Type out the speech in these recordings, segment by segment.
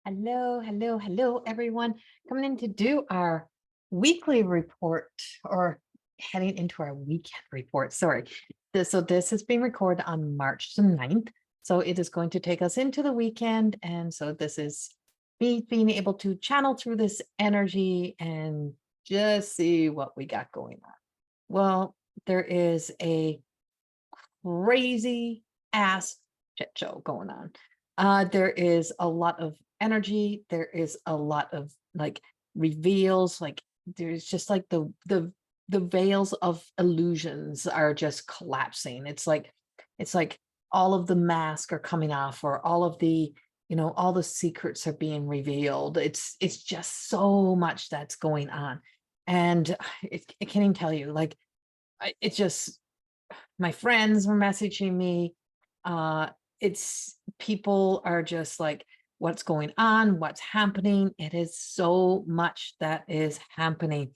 Hello, hello, hello, everyone. Coming in to do our weekly report or heading into our weekend report. Sorry. This is being recorded on March the 9th. So it is going to take us into the weekend. And so this is me being able to channel through this energy and just see what we got going on. Well, there is a crazy ass shit show going on. There is a lot of energy. There is a lot of like reveals. Like there's just like the veils of illusions are just collapsing. It's like all of the masks are coming off, or all of the all the secrets are being revealed. It's just so much that's going on, and I can't even tell you. Like it's just my friends were messaging me. It's people are just like, what's going on? What's happening? It is so much that is happening.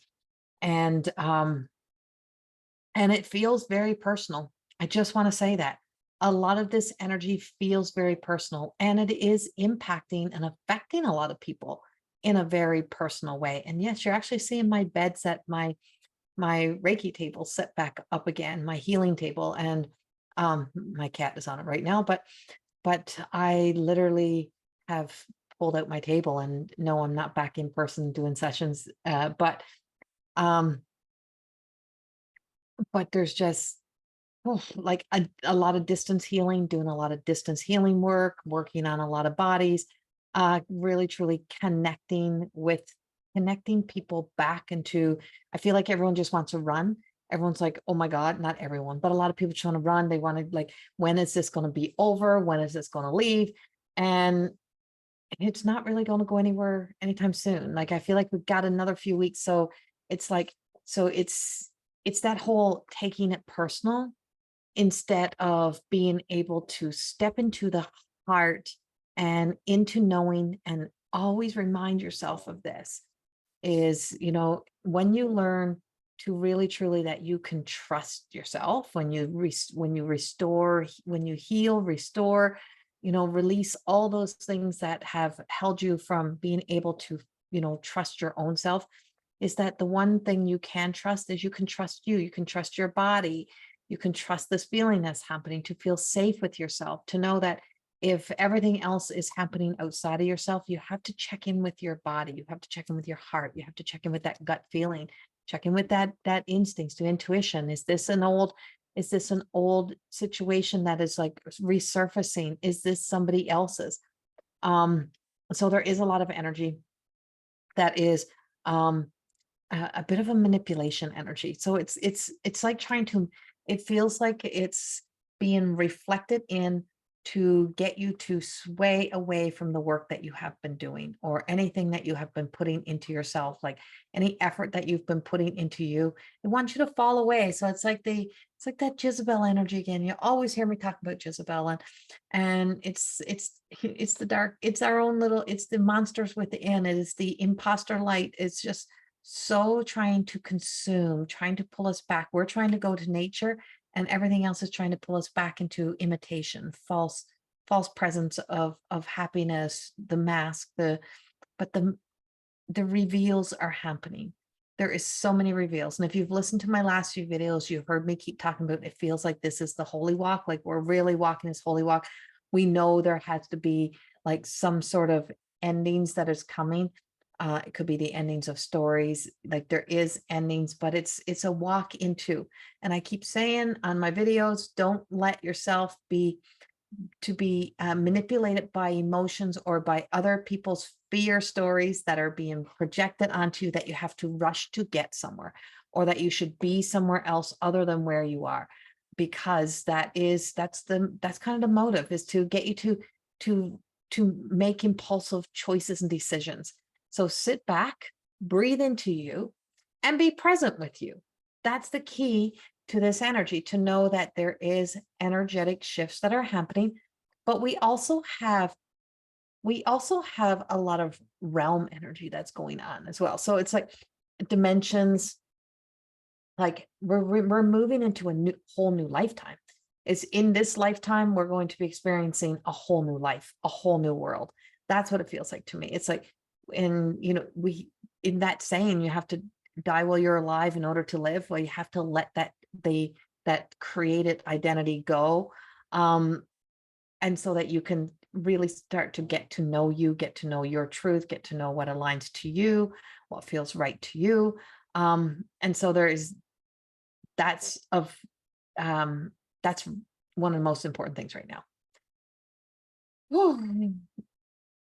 And it feels very personal. I just want to say that a lot of this energy feels very personal, and it is impacting and affecting a lot of people in a very personal way. And yes, you're actually seeing my bed set, my Reiki table set back up again, my healing table, and my cat is on it right now, but I literally have pulled out my table, and no, I'm not back in person doing sessions, um but there's just like a lot of distance healing, doing a lot of distance healing work, working on a lot of bodies, really truly connecting people back into. I feel like everyone just wants to run. Everyone's like, oh my God, not everyone, but a lot of people just want to run. They want to like, when is this going to be over? When is this going to leave? And it's not really going to go anywhere anytime soon. Like, I feel like we've got another few weeks. So it's like, so it's that whole taking it personal instead of being able to step into the heart and into knowing, and always remind yourself of this is, when you learn to really truly that you can trust yourself, when you restore, when you heal, restore, release all those things that have held you from being able to, trust your own self, is that the one thing you can trust is you can trust you can trust your body, you can trust this feeling that's happening, to feel safe with yourself, to know that if everything else is happening outside of yourself, you have to check in with your body, you have to check in with your heart, you have to check in with that gut feeling, check in with that instincts, to intuition. Is this an old situation that is like resurfacing? Is this somebody else's? So there is a lot of energy that is a bit of a manipulation energy. So it's like trying to, it feels like it's being reflected in to get you to sway away from the work that you have been doing, or anything that you have been putting into yourself, like any effort that you've been putting into you. It wants you to fall away. So it's like that Jezebel energy again. You always hear me talk about Jezebel, and it's the dark, it's our own little, it's the monsters within, it is the imposter light. It's just so trying to consume, trying to pull us back. We're trying to go to nature, and everything else is trying to pull us back into imitation, false presence of happiness, the mask, but the reveals are happening. There is so many reveals. And if you've listened to my last few videos, you've heard me keep talking about, it feels like this is the holy walk, like we're really walking this holy walk. We know there has to be like some sort of endings that is coming. It could be the endings of stories, like there is endings, but it's a walk into. And I keep saying on my videos, don't let yourself be manipulated by emotions or by other people's fear stories that are being projected onto you, that you have to rush to get somewhere, or that you should be somewhere else other than where you are, because that's kind of the motive, is to get you to make impulsive choices and decisions. So sit back, breathe into you, and be present with you. That's the key to this energy, to know that there is energetic shifts that are happening, but we also have a lot of realm energy that's going on as well. So it's like dimensions, like we're moving into a whole new lifetime. It's in this lifetime, we're going to be experiencing a whole new life, a whole new world. That's what it feels like to me. It's like, and in that saying, you have to die while you're alive in order to live. Well, you have to let that created identity go. And so that you can really start to get to know you, get to know your truth, get to know what aligns to you, what feels right to you. And so that's one of the most important things right now.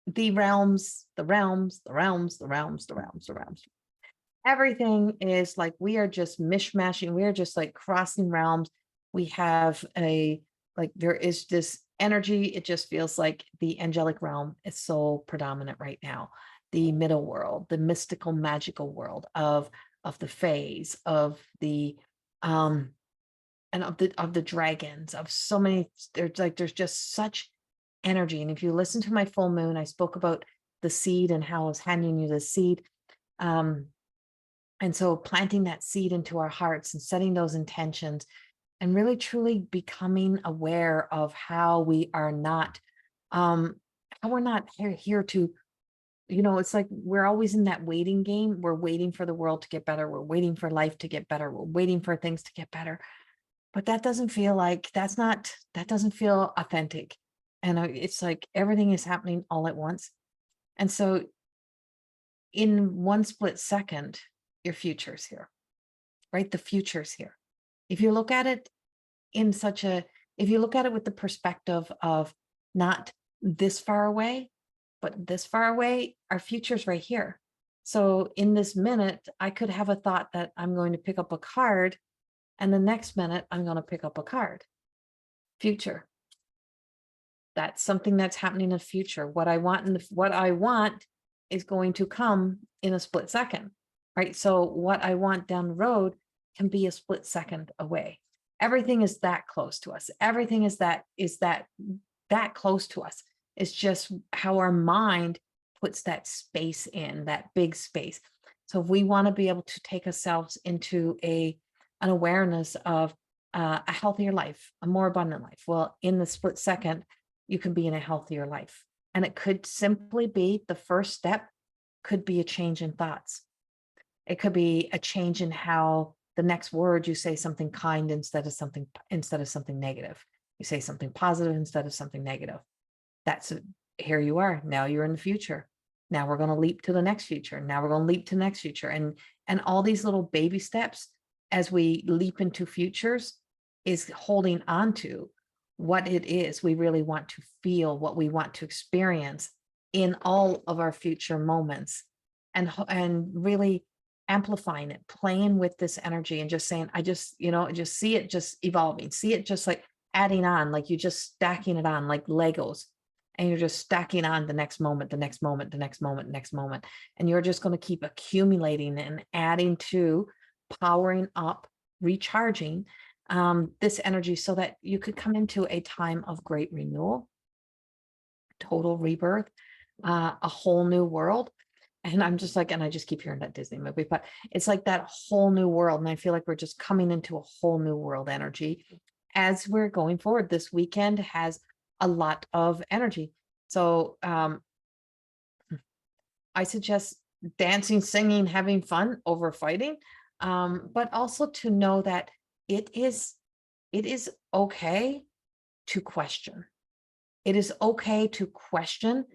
The realms, the realms, the realms, the realms, the realms, the realms. Everything is like, we are just mishmashing. We are just like crossing realms. We have there is this energy. It just feels like the angelic realm is so predominant right now. The middle world, the mystical, magical world of the fays, of the and of the dragons, of so many. There's just such energy. And if you listen to my full moon, I spoke about the seed and how I was handing you the seed. And so planting that seed into our hearts and setting those intentions and really truly becoming aware of how we are not, how we're not here to, it's like we're always in that waiting game. We're waiting for the world to get better. We're waiting for life to get better. We're waiting for things to get better. But that doesn't feel like, that doesn't feel authentic. And it's like everything is happening all at once. And so in one split second, your future's here, right? The future's here. If you look at it if you look at it with the perspective of not this far away, but this far away, our future's right here. So in this minute, I could have a thought that I'm going to pick up a card, and the next minute I'm going to pick up a card. Future. That's something that's happening in the future. What I want is going to come in a split second, right? So what I want down the road can be a split second away. Everything is that close to us. Everything is that close to us. It's just how our mind puts that space in, that big space. So if we want to be able to take ourselves into an awareness of a healthier life, a more abundant life, well, in the split second, you can be in a healthier life. And it could simply be, the first step could be a change in thoughts. It could be a change in how the next word, you say something kind instead of something negative. You say something positive instead of something negative. Here you are. Now you're in the future. Now we're going to leap to the next future. Now we're going to leap to the next future. And all these little baby steps as we leap into futures is holding on to what it is we really want to feel, what we want to experience in all of our future moments, and really amplifying it, playing with this energy and just saying, I just see it just evolving, see it just like adding on, like you're just stacking it on like Legos, and you're just stacking on the next moment, the next moment, the next moment, next moment. And you're just going to keep accumulating and adding to, powering up, recharging this energy so that you could come into a time of great renewal, total rebirth, a whole new world. And I'm just like, and I just keep hearing that Disney movie, but it's like that whole new world. And I feel like we're just coming into a whole new world energy as we're going forward. This weekend has a lot of energy. So I suggest dancing, singing, having fun over fighting, but also to know that it is okay to question. It is okay to question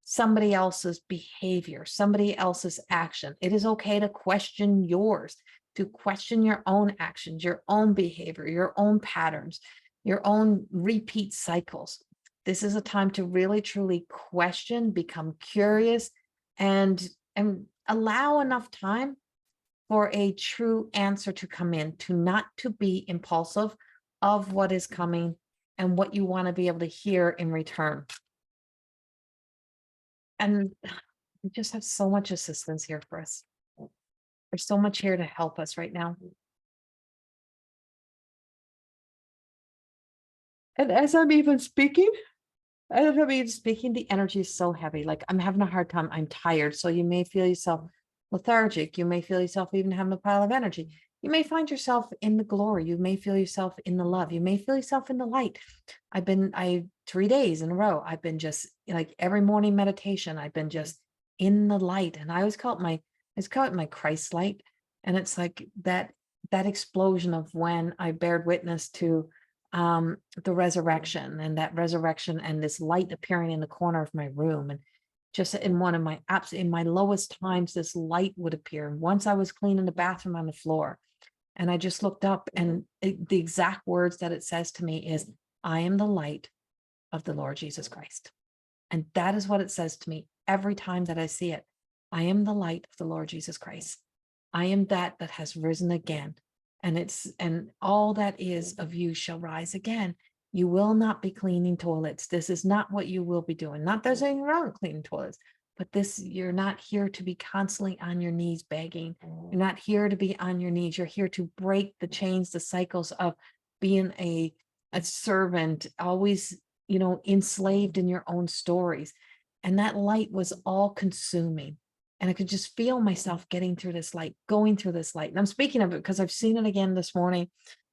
somebody else's behavior, somebody else's action. It is okay to question yours, to question your own actions, your own behavior, your own patterns, your own repeat cycles. This is a time to really, truly question, become curious, and allow enough time for a true answer to come in, to not to be impulsive of what is coming and what you want to be able to hear in return. And we just have so much assistance here for us. There's so much here to help us right now. And as I'm even speaking, the energy is so heavy. Like I'm having a hard time. I'm tired. So you may feel yourself lethargic. You may feel yourself even having a pile of energy. You may find yourself in the glory. You may feel yourself in the love. You may feel yourself in the light. 3 days in a row, I've been just like every morning meditation, I've been just in the light. And I always call it my Christ light. And it's like that explosion of when I bared witness to the resurrection, and that resurrection and this light appearing in the corner of my room. And just in one of my in my lowest times, this light would appear. And once I was cleaning the bathroom on the floor, and I just looked up, and the exact words that it says to me is, I am the light of the Lord Jesus Christ. And that is what it says to me every time that I see it. I am the light of the Lord Jesus Christ. I am that has risen again. And all that is of you shall rise again. You will not be cleaning toilets. This is not what you will be doing. Not there's anything wrong with cleaning toilets, but you're not here to be constantly on your knees begging. You're not here to be on your knees. You're here to break the chains, the cycles of being a servant, always, enslaved in your own stories. And that light was all consuming. And I could just feel myself getting through this light, going through this light. And I'm speaking of it because I've seen it again this morning,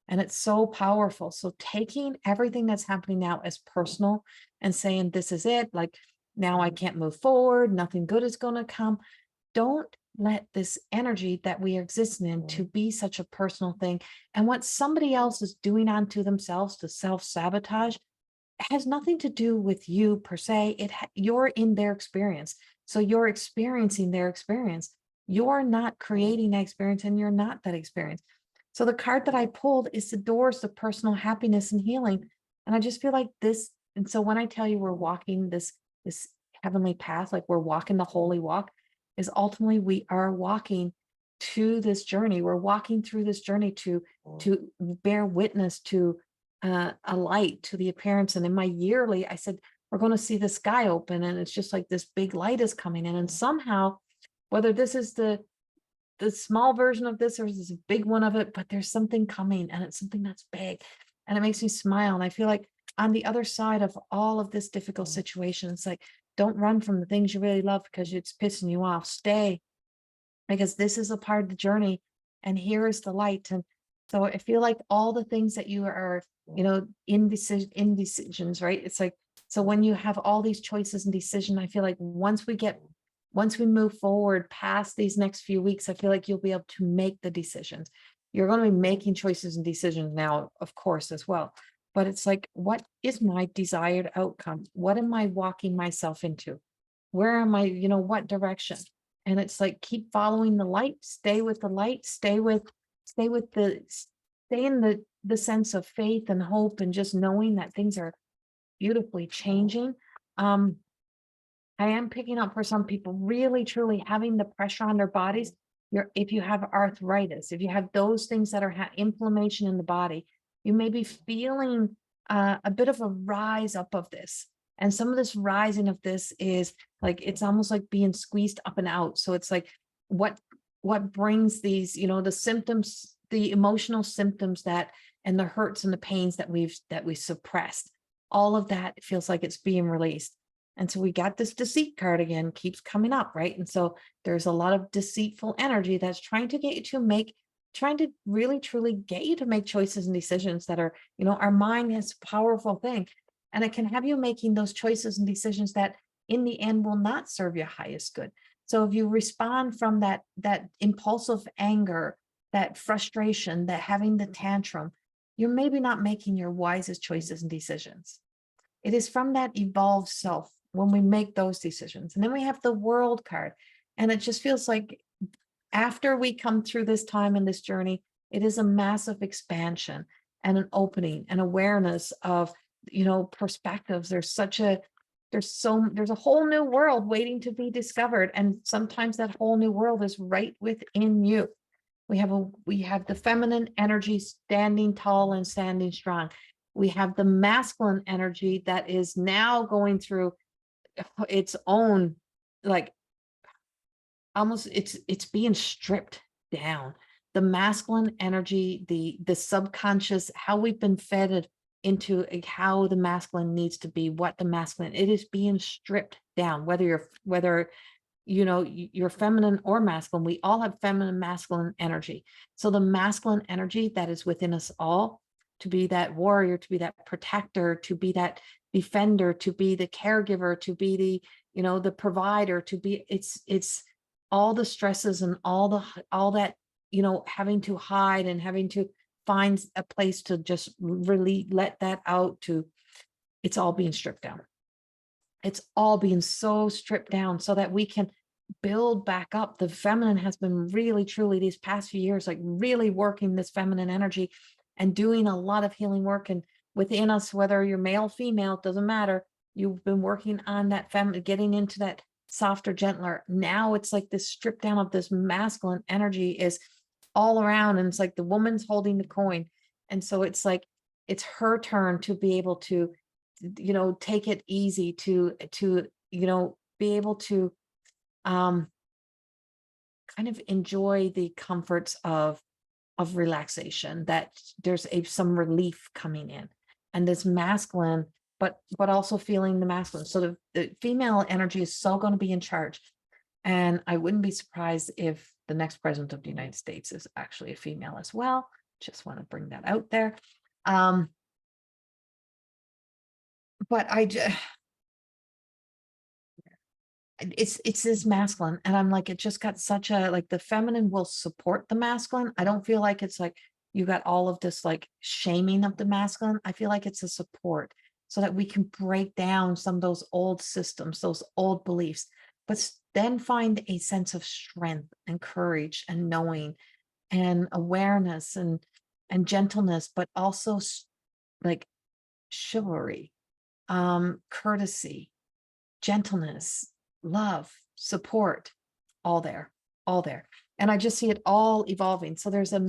and it's so powerful. So taking everything that's happening now as personal and saying, this is it, like now I can't move forward, nothing good is going to come. Don't let this energy that we are existing in to be such a personal thing. And what somebody else is doing unto themselves to self-sabotage has nothing to do with you per se. You're in their experience. So you're experiencing their experience. You're not creating that experience, and you're not that experience. So the card that I pulled is the doors to personal happiness and healing. And I just feel like this. And so when I tell you we're walking this heavenly path, like we're walking the holy walk, is ultimately we are walking to this journey. We're walking through this journey to bear witness to a light, to the appearance. And in my yearly, I said, we're going to see the sky open, and it's just like this big light is coming in. And somehow, whether this is the small version of this or this is a big one of it, but there's something coming, and it's something that's big, and it makes me smile. And I feel like on the other side of all of this difficult situation, it's like, don't run from the things you really love because it's pissing you off. Stay, because this is a part of the journey, and here is the light. And so I feel like all the things that you are, indecisions, right? It's like, so when you have all these choices and decision, I feel like once we move forward past these next few weeks, I feel like you'll be able to make the decisions. You're going to be making choices and decisions now, of course, as well. But it's like, what is my desired outcome? What am I walking myself into? Where am I, what direction? And it's like, keep following the light, stay with the light, stay in the sense of faith and hope, and just knowing that things are beautifully changing. I am picking up for some people really truly having the pressure on their bodies. If you have arthritis, if you have those things that are inflammation in the body, you may be feeling a bit of a rise up of this. And some of this rising of this is like, it's almost like being squeezed up and out. So it's like, what brings these, the symptoms, the emotional symptoms and the hurts and the pains that we suppressed, all of that feels like it's being released. And so we got this deceit card again, keeps coming up, right? And so there's a lot of deceitful energy that's trying to get you to trying to really truly get you to make choices and decisions that are, our mind is a powerful thing, and it can have you making those choices and decisions that in the end will not serve your highest good. So if you respond from that impulsive anger, that frustration, that having the tantrum, you're maybe not making your wisest choices and decisions. It is from that evolved self when we make those decisions. And then we have the world card. And it just feels like after we come through this time and this journey, it is a massive expansion and an opening and awareness of, perspectives. There's a whole new world waiting to be discovered. And sometimes that whole new world is right within you. We have the feminine energy standing tall and standing strong. We have the masculine energy that is now going through its own, like, almost it's being stripped down. The masculine energy, the subconscious, how we've been fed into how the masculine needs to be, what the masculine, it is being stripped down, whether you're feminine or masculine. We all have feminine, masculine energy. So the masculine energy that is within us all, to be that warrior, to be that protector, to be that defender, to be the caregiver, to be the, the provider, to be, it's all the stresses and all that, having to hide and having to find a place to just really let that out, to, it's all being stripped down. It's all being so stripped down so that we can build back up. The feminine has been really, truly these past few years, like really working this feminine energy and doing a lot of healing work. And within us, whether you're male, female, it doesn't matter. You've been working on that feminine, getting into that softer, gentler. Now it's like this strip down of this masculine energy is all around. And it's like the woman's holding the coin. And so it's like, it's her turn to be able to, take it easy, to, be able to, kind of enjoy the comforts of relaxation, that there's some relief coming in, and this masculine, but also feeling the masculine. So the female energy is so going to be in charge. And I wouldn't be surprised if the next president of the United States is actually a female as well. Just want to bring that out there. But it's this masculine, and I'm like, it just got such a, like, the feminine will support the masculine. I don't feel like it's like you got all of this like shaming of the masculine. I feel like it's a support so that we can break down some of those old systems, those old beliefs, but then find a sense of strength and courage and knowing and awareness and gentleness, but also like chivalry, courtesy, gentleness, love, support, all there. And I just see it all evolving. So there's a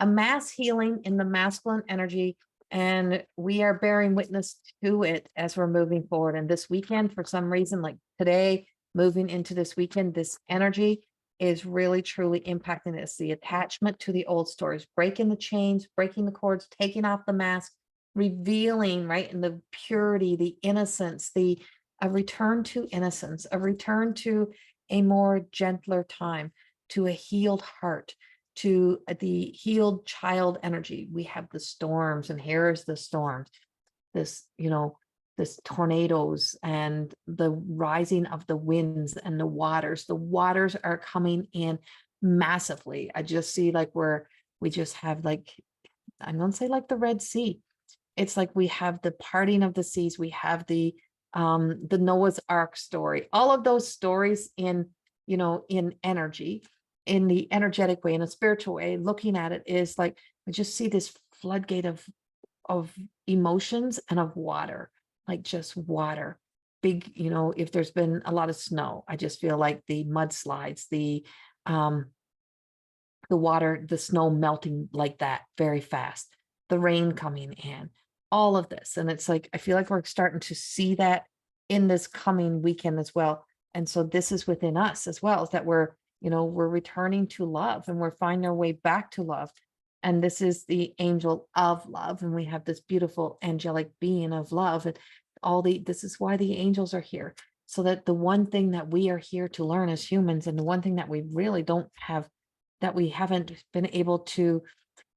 mass healing in the masculine energy, and we are bearing witness to it as we're moving forward. And this weekend, for some reason, like today, moving into this weekend, this energy is really truly impacting us. The attachment to the old stories, breaking the chains, breaking the cords, taking off the mask, revealing, right, in the purity, the innocence, a return to innocence, a return to a more gentler time, to a healed heart, to the healed child energy. We have the storms, and here's the storms, this, this tornadoes and the rising of the winds and the waters. The waters are coming in massively. I just see like where we just have like, I'm going to say like the Red Sea. It's like we have the parting of the seas. We have the Noah's Ark story, all of those stories in, in energy, in the energetic way, in a spiritual way, looking at it is like, I just see this floodgate of emotions and of water, like just water, big, if there's been a lot of snow, I just feel like the mudslides, the water, the snow melting like that very fast, the rain coming in, all of this. And it's like, I feel like we're starting to see that in this coming weekend as well. And so this is within us as well, is that we're returning to love, and we're finding our way back to love. And this is the angel of love. And we have this beautiful angelic being of love. And this is why the angels are here. So that the one thing that we are here to learn as humans, and the one thing that we really don't have, that we haven't been able to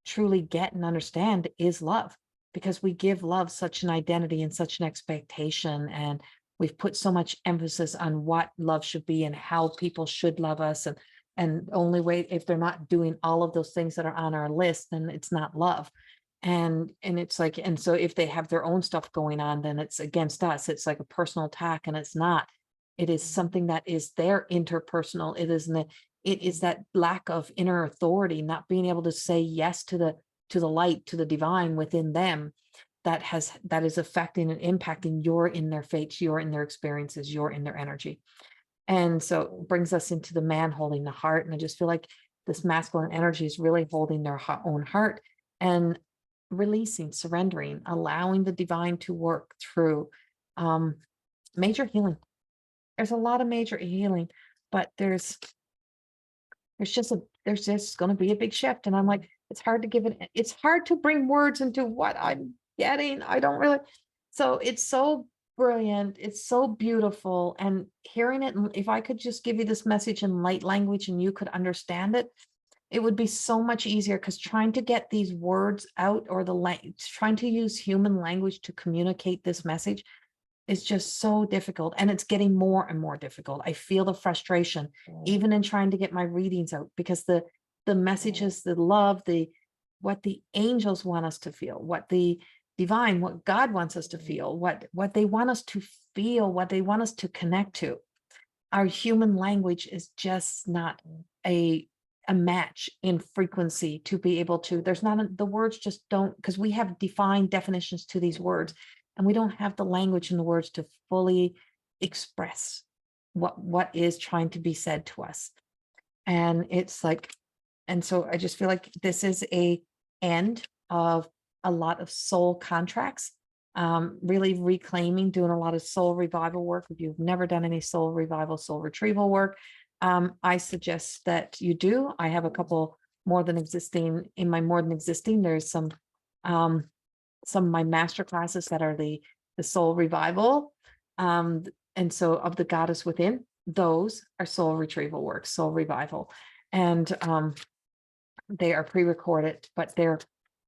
truly get and understand, is love. Because we give love such an identity and such an expectation, and we've put so much emphasis on what love should be and how people should love us, and only way, if they're not doing all of those things that are on our list, then it's not love. And it's like, and so if they have their own stuff going on, then it's against us. It's like a personal attack, and it's not. It is something that is their interpersonal. It is that lack of inner authority, not being able to say yes to the light, to the divine within them, that is affecting and impacting. You're in their fates, you're in their experiences, you're in their energy. And so it brings us into the man holding the heart. And I just feel like this masculine energy is really holding their own heart and releasing, surrendering, allowing the divine to work through major healing. There's a lot of major healing, but there's just going to be a big shift. And I'm like, it's hard to bring words into what I'm getting. I don't really, so it's so brilliant. It's so beautiful. And hearing it, if I could just give you this message in light language and you could understand it, It would be so much easier, because trying to get these words out, or trying to use human language to communicate this message is just so difficult, and it's getting more and more difficult. I feel the frustration even in trying to get my readings out, because the messages, the love, what the angels want us to feel, what the divine, what God wants us to feel, what they want us to feel, what they want us to connect to. Our human language is just not a match in frequency to be able to, there's not the words just don't, because we have defined definitions to these words, and we don't have the language and the words to fully express what is trying to be said to us. And it's like, and so I just feel like this is a end of a lot of soul contracts, really reclaiming, doing a lot of soul revival work. If you've never done any soul revival, soul retrieval work, I suggest that you do. I have a couple more than existing in my more than existing. There's some of my master classes that are the soul revival. And so of the goddess within, those are soul retrieval work, soul revival. And they are pre-recorded, but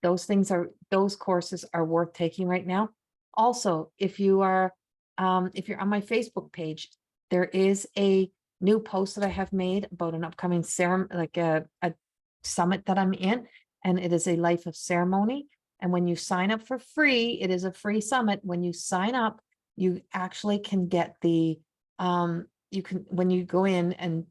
those courses are worth taking right now. Also, if you're on my Facebook page, there is a new post that I have made about an upcoming ceremony, like a summit that I'm in, and it is a life of ceremony. And when you sign up for free, it is a free summit. When you sign up, you actually can get the when you go in and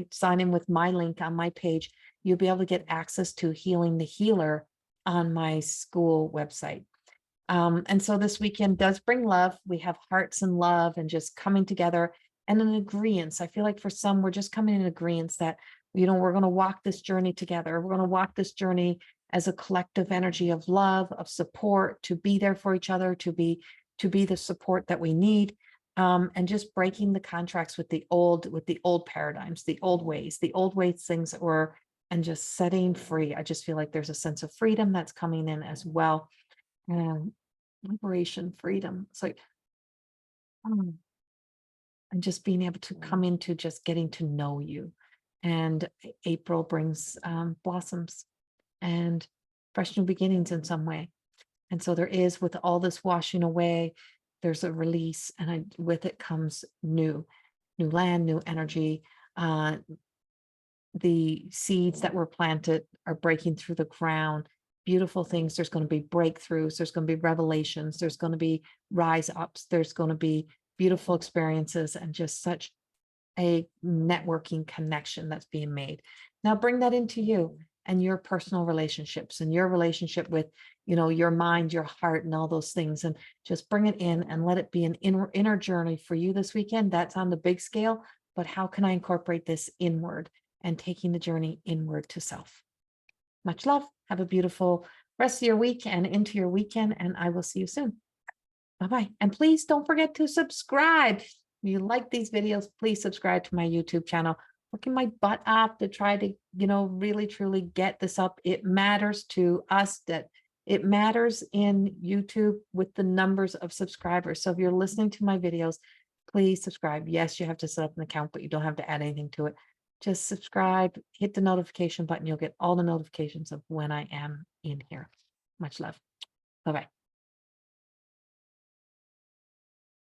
sign in with my link on my page, you'll be able to get access to Healing the Healer on my school website. And so this weekend does bring love. We have hearts and love and just coming together and an agreement. I feel like for some, we're just coming in agreement that, we're going to walk this journey together. We're going to walk this journey as a collective energy of love, of support, to be there for each other, to be the support that we need. And just breaking the contracts with the old paradigms, the old ways things that were, and just setting free. I just feel like there's a sense of freedom that's coming in as well. And liberation, freedom. It's like, and just being able to come into just getting to know you. And April brings blossoms and fresh new beginnings in some way. And so there is, with all this washing away, there's a release, and with it comes new land, new energy. The seeds that were planted are breaking through the ground. Beautiful things. There's going to be breakthroughs. There's going to be revelations. There's going to be rise ups. There's going to be beautiful experiences, and just such a networking connection that's being made. Now bring that into you and your personal relationships and your relationship with, your mind, your heart, and all those things, and just bring it in and let it be an inner journey for you this weekend. That's on the big scale, but how can I incorporate this inward, and taking the journey inward to self? Much love. Have a beautiful rest of your week and into your weekend, and I will see you soon. Bye-bye. And please don't forget to subscribe. If you like these videos, please subscribe to my YouTube channel. Working my butt off to try to, really truly get this up. It matters to us, that it matters in YouTube with the numbers of subscribers. So if you're listening to my videos, please subscribe. Yes, you have to set up an account, but you don't have to add anything to it. Just subscribe, hit the notification button. You'll get all the notifications of when I am in here. Much love. Bye-bye.